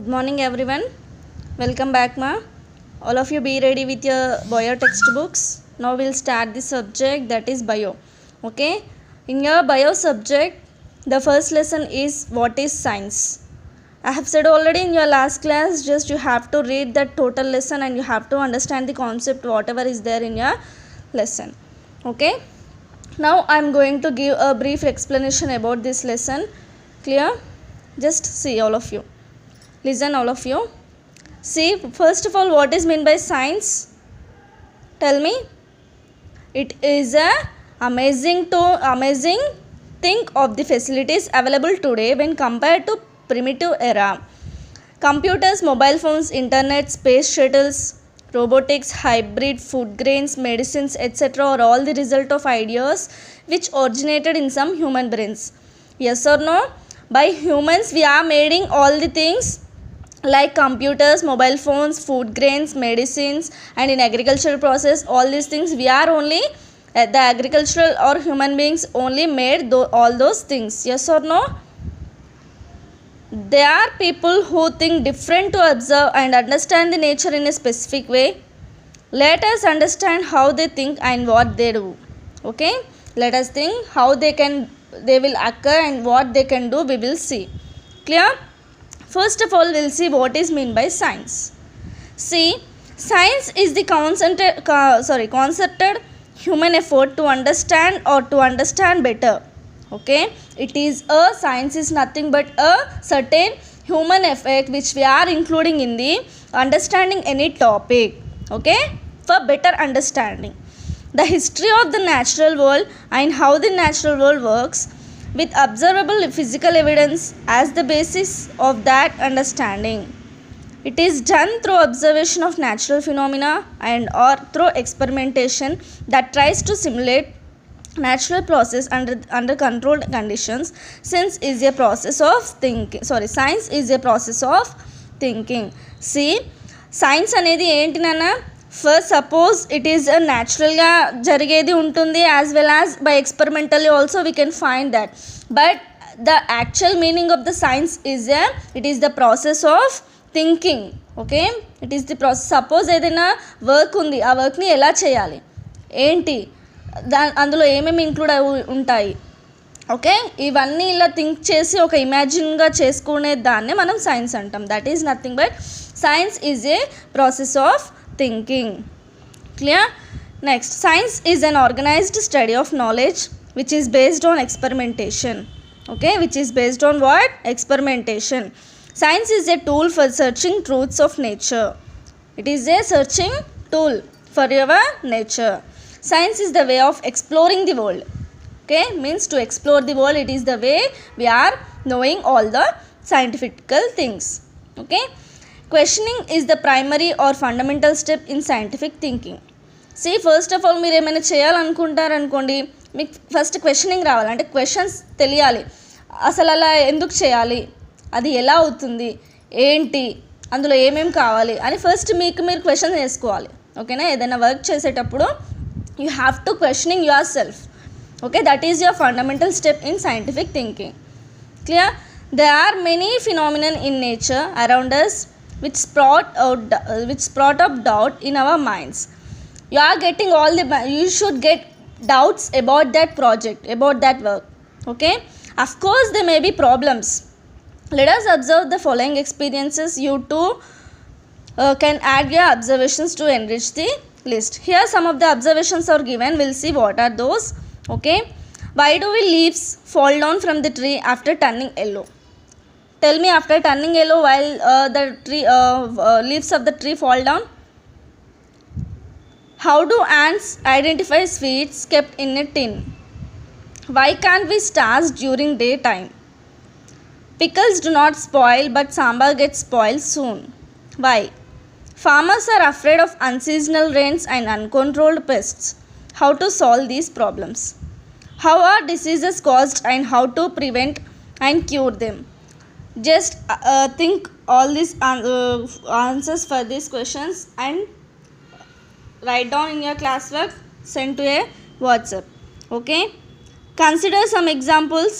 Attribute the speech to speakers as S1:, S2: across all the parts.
S1: Good morning everyone. Welcome back ma. All of you be ready with your bio textbooks. Now we'll start the subject that is bio. Okay. In your bio subject, the first lesson is what is science. I have said already in your last class, just you have to read that total lesson and you have to understand the concept whatever is there in your lesson. Okay. Now I am going to give a brief explanation about this lesson. Clear? Just see all of you. Listen all of you. See, first of all, what is meant by science? Tell me. It is a amazing think of the facilities available today when compared to primitive era. Computers, mobile phones, internet, space shuttles, robotics, hybrid food grains, medicines, etc. are all the result of ideas which originated in some human brains. Yes or no? By humans we are making all the things like computers, mobile phones, food grains, medicines, and in agricultural process all these things we are only the agricultural or human beings only made all those things. Yes or no? There are people who think different to observe and understand the nature in a specific way. Let us understand how they think and what they do. Okay, let us think how they will occur and what they can do. We will see. Clear? First of all, we'll see what is meant by science. See, science is the concerted human effort to understand or to understand better. Okay, science is nothing but a certain human effort which we are including in the understanding any topic. Okay, for better understanding the history of the natural world and how the natural world works, with observable physical evidence as the basis of that understanding. It is done through observation of natural phenomena and or through experimentation that tries to simulate natural process under controlled conditions. Science is a process of thinking. See, science అనేది ఏంటి నాన్న? First, suppose it is a naturalగా జరిగేది ఉంటుంది, as well as by experimentally also we can find that. But the actual meaning of the science is it is the process of thinking. Okay, it is the process. Suppose ఏదైనా work ఉంది, ఆ వర్క్ని ఎలా చేయాలి, ఏంటి, అందులో ఏమేమి include ఉంటాయి, ఓకే, ఇవన్నీ ఇలా థింక్ చేసి ఒక ఇమాజిన్గా చేసుకునే దాన్నే మనం సైన్స్ అంటాం. That is nothing but science is a process of thinking. Clear? Next, science is an organized study of knowledge which is based on experimentation. Okay, which is based on what? Experimentation. Science is a tool for searching truths of nature. It is a searching tool for your nature. Science is the way of exploring the world. Okay, means to explore the world. It is the way we are knowing all the scientific things. Okay, questioning is the primary or fundamental step in scientific thinking. See, first of all మీరు ఏమైనా చేయాలనుకుంటారనుకోండి, మీకు first questioning రావాలి, అంటే questions తెలియాలి. అసలు అలా ఎందుకు చేయాలి, అది ఎలా అవుతుంది, ఏంటి, అందులో ఏమేమి కావాలి అని ఫస్ట్ మీరు క్వశ్చన్ వేసుకోవాలి. ఓకేనా? ఏదైనా వర్క్ చేసేటప్పుడు you have to questioning your self. Okay, that is your fundamental step in scientific thinking. Clear? There are many phenomena in nature around us which sprout up doubt in our minds. You should get doubts about that project, about that work. Okay, of course there may be problems. Let us observe the following experiences. You too can add your observations to enrich the list. Here some of the observations are given. We'll see what are those. Okay, why do leaves fall down from the tree after turning yellow? Tell me, after turning yellow, while the leaves of the tree fall down. How do ants identify sweets kept in a tin? Why can't we starve during daytime? Pickles do not spoil, but sambar gets spoiled soon. Why? Farmers are afraid of unseasonal rains and uncontrolled pests. How to solve these problems? How are diseases caused and how to prevent and cure them? Just think all these answers for these questions and write down in your classwork, send to a WhatsApp. Okay, consider some examples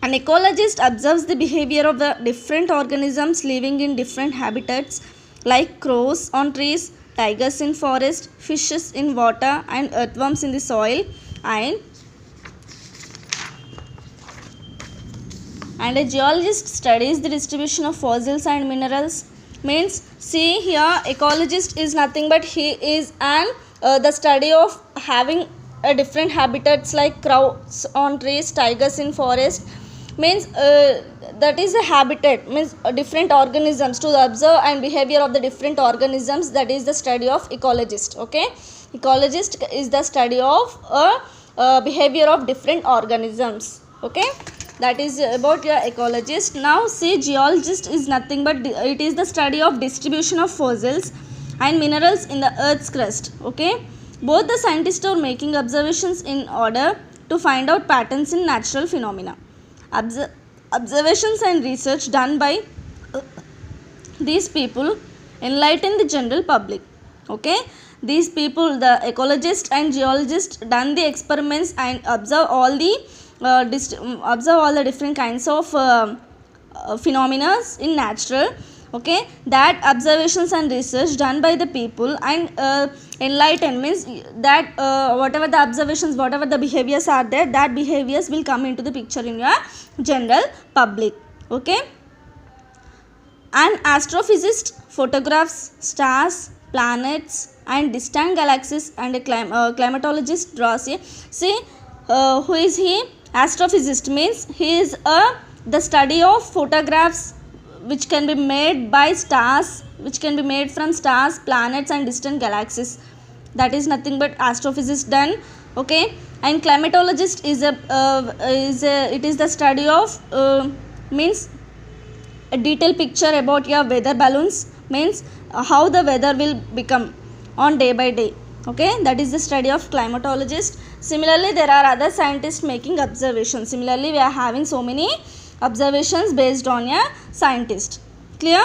S1: An ecologist observes the behavior of the different organisms living in different habitats like crows on trees, tigers in forest, fishes in water and earthworms in the soil, and a geologist studies the distribution of fossils and minerals. Means, see here, ecologist is nothing but he is an the study of having a different habitats like crows on trees, tigers in forest. Means that is a habitat, means different organisms, to observe and behavior of the different organisms. That is the study of ecologist. Okay, ecologist is the study of behavior of different organisms. Okay, that is about your ecologist. Now see, geologist is nothing but it is the study of distribution of fossils and minerals in the earth's crust. Okay, both the scientists are making observations in order to find out patterns in natural phenomena. Observations and research done by these people enlighten the general public. Okay, these people, the ecologist and geologist, done the experiments and observe all the different kinds of phenomena in natural. Okay, that observations and research done by the people and enlighten, means that whatever the observations, whatever the behaviors are there, that behaviors will come into the picture in your general public. Okay, an astrophysicist photographs stars, planets and distant galaxies, and a climatologist draws a, see, who is he? Astrophysicist means he is the study of photographs which can be made by stars, which can be made from stars, planets and distant galaxies. That is nothing but astrophysicist done. Okay, and climatologist is it is the study of means a detailed picture about your weather balloons, means how the weather will become on day by day. Okay, that is the study of climatologist. Similarly, there are other scientists making observations. Similarly, we are having so many observations based on a scientist. Clear?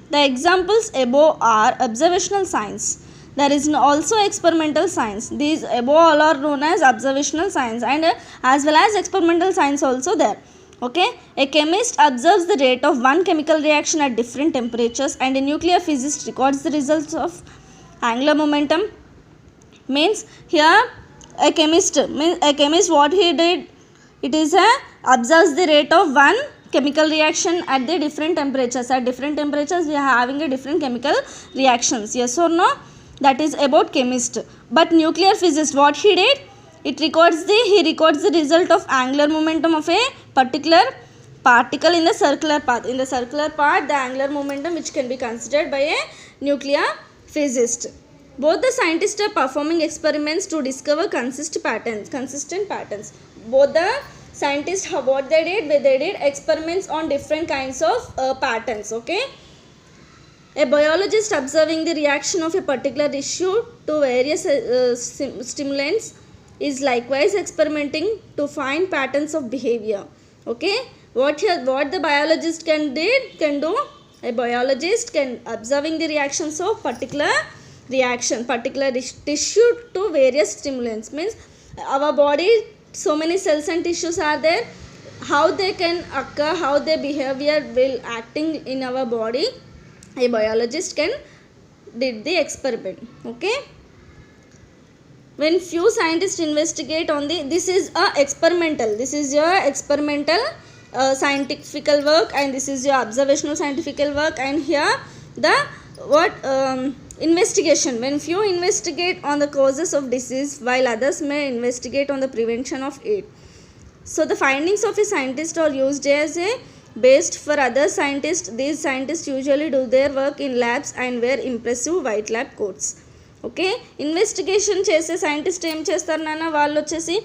S1: The examples above are observational science. There is also experimental science. These above all are known as observational science, and as well as experimental science also there. Okay, a chemist observes the rate of one chemical reaction at different temperatures, and a nuclear physicist records the results of angular momentum. Means here a chemist what he did, it is a observes the rate of one chemical reaction at the different temperatures. At different temperatures we are having a different chemical reactions. Yes or no? That is about chemist. But nuclear physicist, what he did, he records the result of angular momentum of a particular particle in the circular path. In the circular path, the angular momentum which can be considered by a nuclear physicist. Both the scientists are performing experiments to discover consistent patterns. Both the scientists, what they did experiments on different kinds of patterns. Okay, a biologist observing the reaction of a particular issue to various stimulants is likewise experimenting to find patterns of behavior. Okay, what the biologist can do, a biologist can observing the reactions of particular tissue to various stimulants. Means our body, so many cells and tissues are there, how they can occur, how their behavior will acting in our body, a biologist can did the experiment. Okay, when few scientists investigate on this is your experimental scientific work, and this is your observational scientific work. And here the investigation, when few investigate on the causes of disease while others may investigate on the prevention of it. So the findings of a scientist are used as a base for other scientists. These scientists usually do their work in labs and wear impressive white lab coats. Okay, investigation చేసే scientist ఏం చేస్తారు నాన్న, వాళ్ళు వచ్చేసి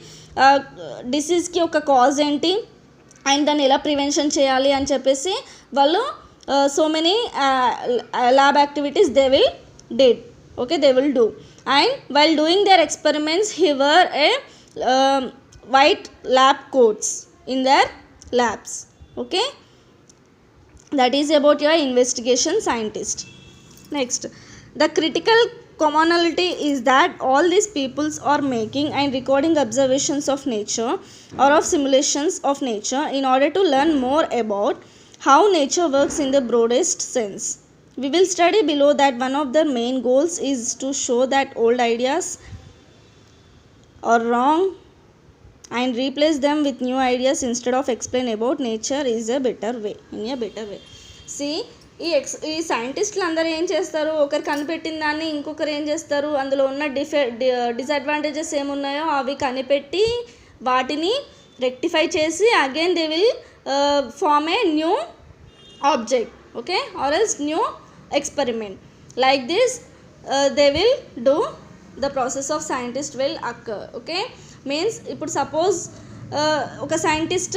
S1: డిసీజ్కి ఒక cause ఏంటి and దాన్ని ఎలా ప్రివెన్షన్ చేయాలి అని చెప్పేసి వాళ్ళు so many lab activities they will did. Okay, they will do. And while doing their experiments, he wore a white lab coats in their labs. Okay, that is about your investigation scientist. Next, the critical commonality is that all these peoples are making and recording observations of nature or of simulations of nature in order to learn more about how nature works in the broadest sense. We will study below that one of their main goals is to show that old ideas are wrong and replace them with new ideas instead of explain about nature is a better way, in a better way. See, ఈ సైంటిస్టులు అందరూ ఏం చేస్తారు, ఒకరు కనిపెట్టిన దాన్ని ఇంకొకరు ఏం చేస్తారు, అందులో ఉన్న డిసడ్వాంటేజెస్ ఏమున్నాయో అవి కనిపెట్టి వాటిని రెక్టిఫై చేసి again they will form a new object, okay, or else new experiment. Like this they will do, the process of scientist will occur. Okay, means ఇప్పుడు సపోజ్ ఒక సైంటిస్ట్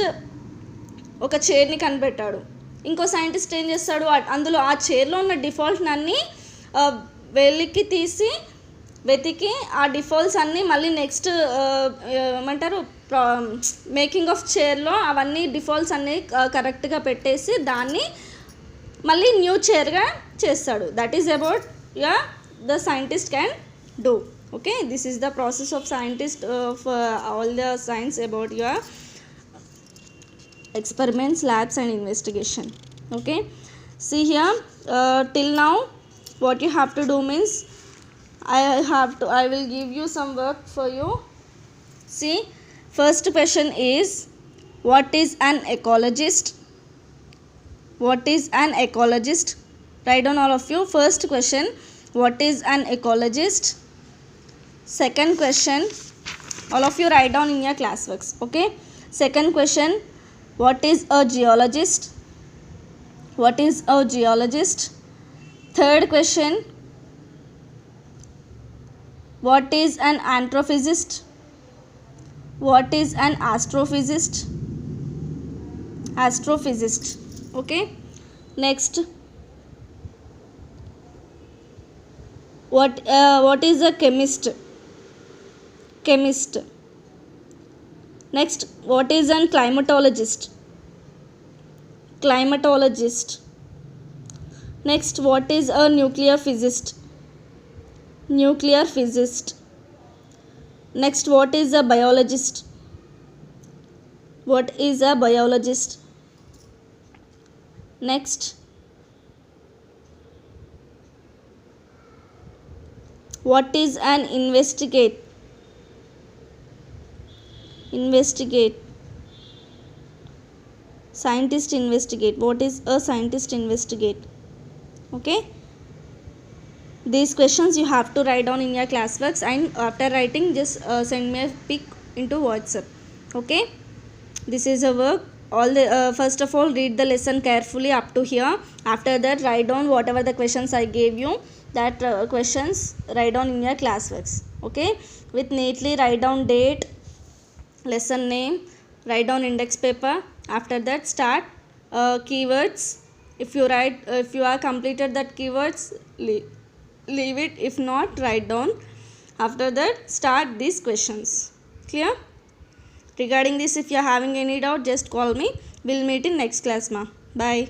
S1: ఒక చైర్ని కనిపెట్టాడు, ఇంకో సైంటిస్ట్ ఏం చేస్తాడు, అందులో ఆ చైర్లో ఉన్న డిఫాల్ట్స్ అన్నీ వెతికి ఆ డిఫాల్ట్స్ అన్నీ మళ్ళీ నెక్స్ట్ ఏమంటారు మేకింగ్ ఆఫ్ చైర్లో అవన్నీ డిఫాల్ట్స్ అన్నీ కరెక్ట్గా పెట్టేసి దాన్ని మళ్ళీ న్యూ చైర్గా చేస్తాడు. That is about the scientist can do. Okay, this is the process of scientist of all the science about your experiments, labs and investigation. Okay, see here till now what you have to do means I will give you some work for you. See, first question is, what is an ecologist? What is an ecologist? Write down all of you. First question, what is an ecologist? Second question, all of you write down in your classworks. Okay, second question, what is a geologist? What is a geologist? Third question, what is an anthropophysicist? What is an astrophysicist? Astrophysicist. Okay, next, what is a chemist? Chemist. Next, what is a climatologist? Climatologist. Next, what is a nuclear physicist? Nuclear physicist. Next, what is a biologist? What is a biologist? Next, what is an investigate? Scientist investigate. What is a scientist investigate? Okay, these questions you have to write down in your classworks, and after writing just send me a pic into WhatsApp. Okay, this is a work. All the first of all read the lesson carefully up to here. After that write down whatever the questions I gave you, that questions write down in your classworks. Okay, with neatly write down date, lesson name, write down index paper. After that start keywords. If you are completed that keywords, leave it. If not, write down. After that start these questions. Clear? Regarding this, if you are having any doubt, just call me. We'll meet in next class, ma. Bye.